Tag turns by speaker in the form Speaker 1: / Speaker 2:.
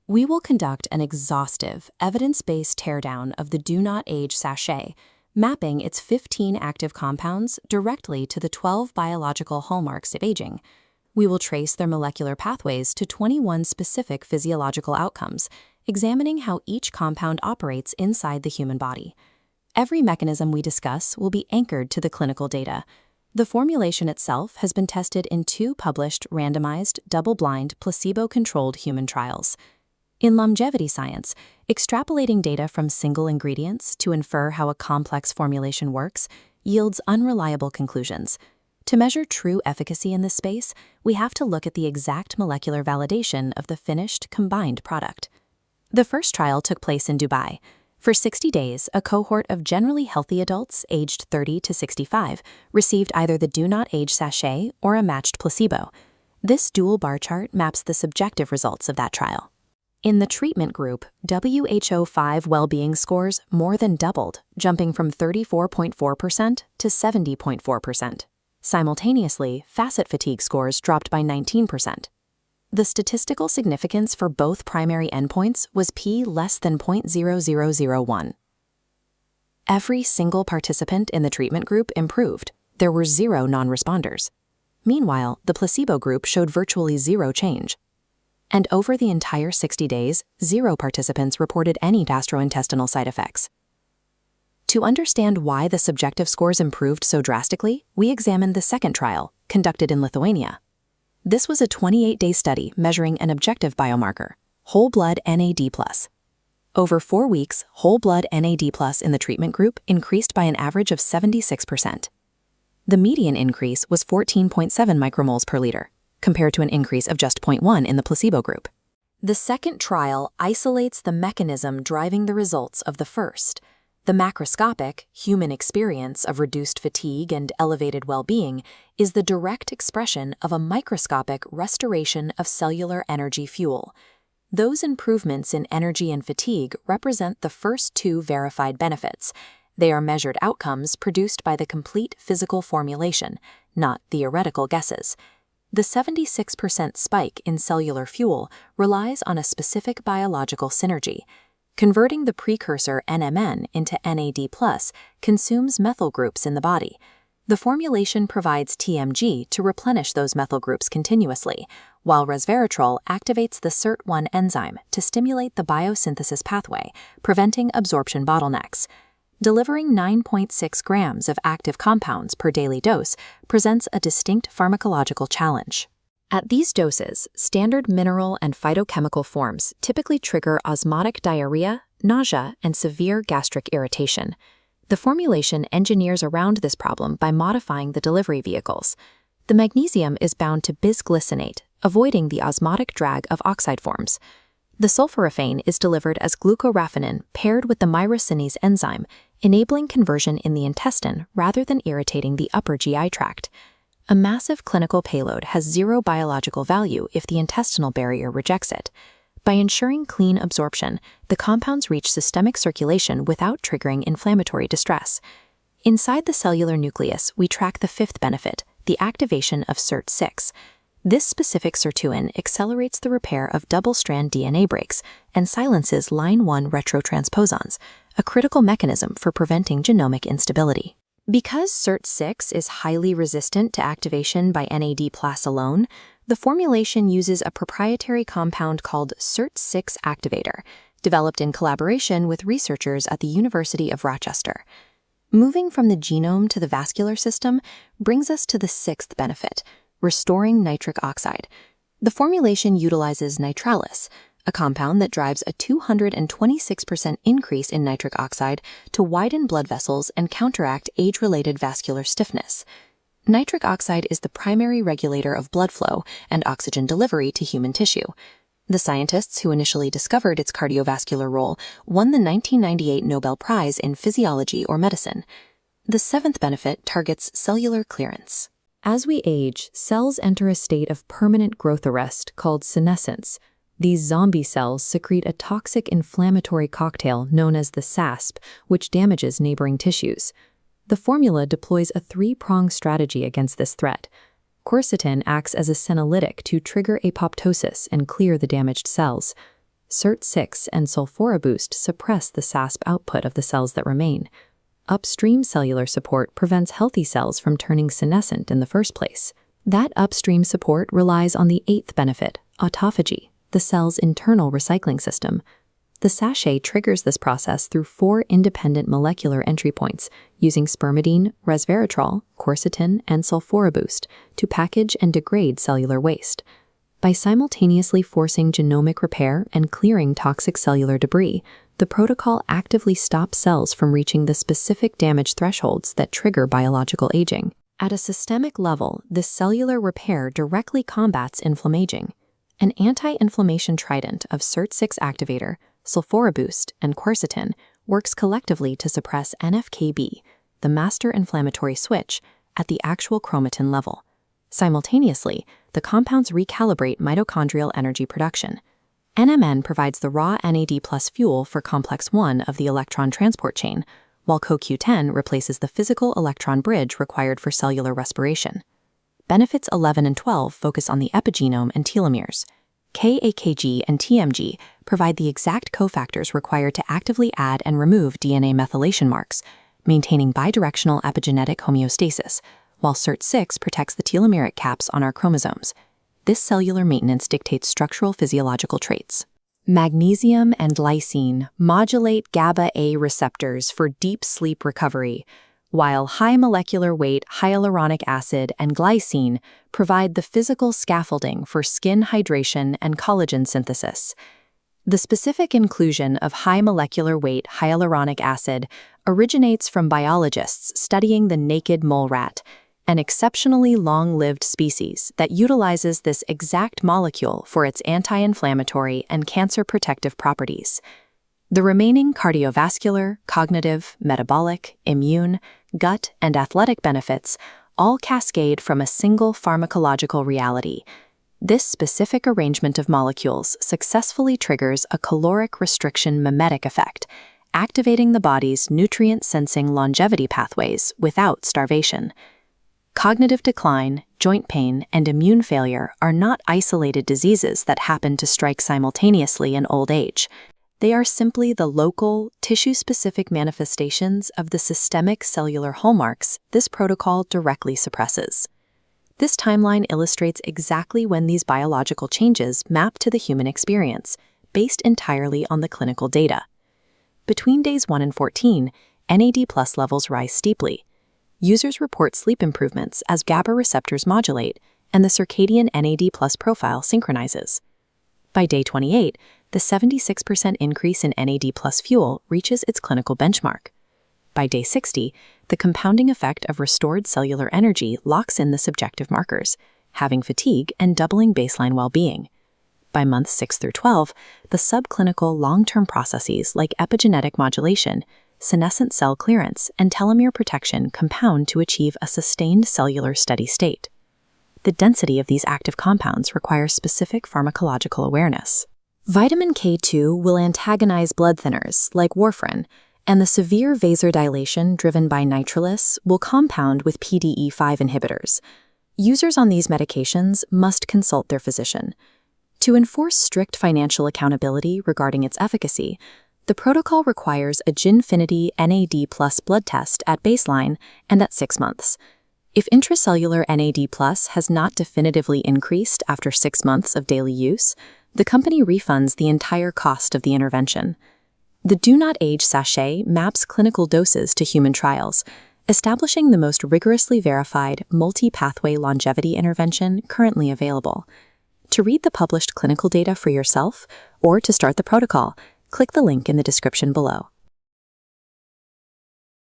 Speaker 1: We will conduct an exhaustive, evidence-based teardown of the DoNotAge Sachet, mapping its 15 active compounds directly to the 12 biological hallmarks of aging. We will trace their molecular pathways to 21 specific physiological outcomes, examining how each compound operates inside the human body. Every mechanism we discuss will be anchored to the clinical data. The formulation itself has been tested in 2 published, randomized, double-blind, placebo-controlled human trials. In longevity science, extrapolating data from single ingredients to infer how a complex formulation works yields unreliable conclusions. To measure true efficacy in this space, we have to look at the exact molecular validation of the finished, combined product. The first trial took place in Dubai. For 60 days, a cohort of generally healthy adults aged 30 to 65 received either the DoNotAge Sachet or a matched placebo. This dual bar chart maps the subjective results of that trial. In the treatment group, WHO-5 well-being scores more than doubled, jumping from 34.4% to 70.4%. Simultaneously, facet fatigue scores dropped by 19%. The statistical significance for both primary endpoints was p less than 0.0001. Every single participant in the treatment group improved. There were 0 non-responders. Meanwhile, the placebo group showed virtually 0 change. And over the entire 60 days, 0 participants reported any gastrointestinal side effects. To understand why the subjective scores improved so drastically, we examined the second trial, conducted in Lithuania. This was a 28-day study measuring an objective biomarker, whole blood NAD+. Over 4 weeks, whole blood NAD+ in the treatment group increased by an average of 76%. The median increase was 14.7 micromoles per liter, compared to an increase of just 0.1 in the placebo group. The second trial isolates the mechanism driving the results of the first. The macroscopic, human experience of reduced fatigue and elevated well-being is the direct expression of a microscopic restoration of cellular energy fuel. Those improvements in energy and fatigue represent the first 2 verified benefits. They are measured outcomes produced by the complete physical formulation, not theoretical guesses. The 76% spike in cellular fuel relies on a specific biological synergy. Converting the precursor NMN into NAD+ consumes methyl groups in the body. The formulation provides TMG to replenish those methyl groups continuously, while Resveratrol activates the SIRT1 enzyme to stimulate the biosynthesis pathway, preventing absorption bottlenecks. Delivering 9.6 grams of active compounds per daily dose presents a distinct pharmacological challenge. At these doses, standard mineral and phytochemical forms typically trigger osmotic diarrhea, nausea, and severe gastric irritation. The formulation engineers around this problem by modifying the delivery vehicles. The magnesium is bound to bisglycinate, avoiding the osmotic drag of oxide forms. The sulforaphane is delivered as glucoraphanin paired with the myrosinase enzyme, enabling conversion in the intestine rather than irritating the upper GI tract. A massive clinical payload has 0 biological value if the intestinal barrier rejects it. By ensuring clean absorption, the compounds reach systemic circulation without triggering inflammatory distress. Inside the cellular nucleus, we track the 5th benefit, the activation of SIRT6. This specific sirtuin accelerates the repair of double-strand DNA breaks and silences line 1 retrotransposons, a critical mechanism for preventing genomic instability. Because SIRT6 is highly resistant to activation by NAD+ alone, the formulation uses a proprietary compound called SIRT6 activator, developed in collaboration with researchers at the University of Rochester. Moving from the genome to the vascular system brings us to the 6th benefit, restoring nitric oxide. The formulation utilizes Nitralis, a compound that drives a 226% increase in nitric oxide to widen blood vessels and counteract age-related vascular stiffness. Nitric oxide is the primary regulator of blood flow and oxygen delivery to human tissue. The scientists who initially discovered its cardiovascular role won the 1998 Nobel Prize in Physiology or Medicine. The 7th benefit targets cellular clearance. As we age, cells enter a state of permanent growth arrest called senescence. These zombie cells secrete a toxic inflammatory cocktail known as the SASP, which damages neighboring tissues. The formula deploys a 3-pronged strategy against this threat. Quercetin acts as a senolytic to trigger apoptosis and clear the damaged cells. SIRT6 and SulforaBoost suppress the SASP output of the cells that remain. Upstream cellular support prevents healthy cells from turning senescent in the first place. That upstream support relies on the eighth benefit, autophagy, the cell's internal recycling system. The sachet triggers this process through 4 independent molecular entry points using Spermidine, Resveratrol, Quercetin, and SulforaBoost to package and degrade cellular waste. By simultaneously forcing genomic repair and clearing toxic cellular debris, the protocol actively stops cells from reaching the specific damage thresholds that trigger biological aging. At a systemic level, this cellular repair directly combats inflammaging. An anti-inflammation trident of SIRT6 activator, SulforaBoost, and Quercetin works collectively to suppress NF-κB, the master inflammatory switch, at the actual chromatin level. Simultaneously, the compounds recalibrate mitochondrial energy production. NMN provides the raw NAD+ fuel for complex 1 of the electron transport chain, while CoQ10 replaces the physical electron bridge required for cellular respiration. Benefits 11 and 12 focus on the epigenome and telomeres. Ca-AKG and TMG provide the exact cofactors required to actively add and remove DNA methylation marks, maintaining bidirectional epigenetic homeostasis, while SIRT6 protects the telomeric caps on our chromosomes. This cellular maintenance dictates structural physiological traits. Magnesium and glycine modulate GABA-A receptors for deep sleep recovery, while high molecular weight hyaluronic acid and glycine provide the physical scaffolding for skin hydration and collagen synthesis. The specific inclusion of high molecular weight hyaluronic acid originates from biologists studying the naked mole rat, an exceptionally long-lived species that utilizes this exact molecule for its anti-inflammatory and cancer-protective properties. The remaining cardiovascular, cognitive, metabolic, immune, gut, and athletic benefits all cascade from a single pharmacological reality. This specific arrangement of molecules successfully triggers a caloric restriction mimetic effect, activating the body's nutrient-sensing longevity pathways without starvation. Cognitive decline, joint pain, and immune failure are not isolated diseases that happen to strike simultaneously in old age. They are simply the local, tissue-specific manifestations of the systemic cellular hallmarks this protocol directly suppresses. This timeline illustrates exactly when these biological changes map to the human experience, based entirely on the clinical data. Between days 1 and 14, NAD+ levels rise steeply. Users report sleep improvements as GABA receptors modulate and the circadian NAD+ profile synchronizes. By day 28, the 76% increase in NAD+ fuel reaches its clinical benchmark. By day 60, the compounding effect of restored cellular energy locks in the subjective markers, having fatigue and doubling baseline well-being. By months 6 through 12, the subclinical long-term processes like epigenetic modulation, senescent cell clearance, and telomere protection compound to achieve a sustained cellular steady state. The density of these active compounds requires specific pharmacological awareness. Vitamin K2 will antagonize blood thinners, like warfarin, and the severe vasodilation driven by Nitralis will compound with PDE5 inhibitors. Users on these medications must consult their physician. To enforce strict financial accountability regarding its efficacy, the protocol requires a Ginfinity NAD+ blood test at baseline and at 6 months. If intracellular NAD+ has not definitively increased after 6 months of daily use, the company refunds the entire cost of the intervention. The DoNotAge Sachet maps clinical doses to human trials, establishing the most rigorously verified multi-pathway longevity intervention currently available. To read the published clinical data for yourself or to start the protocol, click the link in the description below.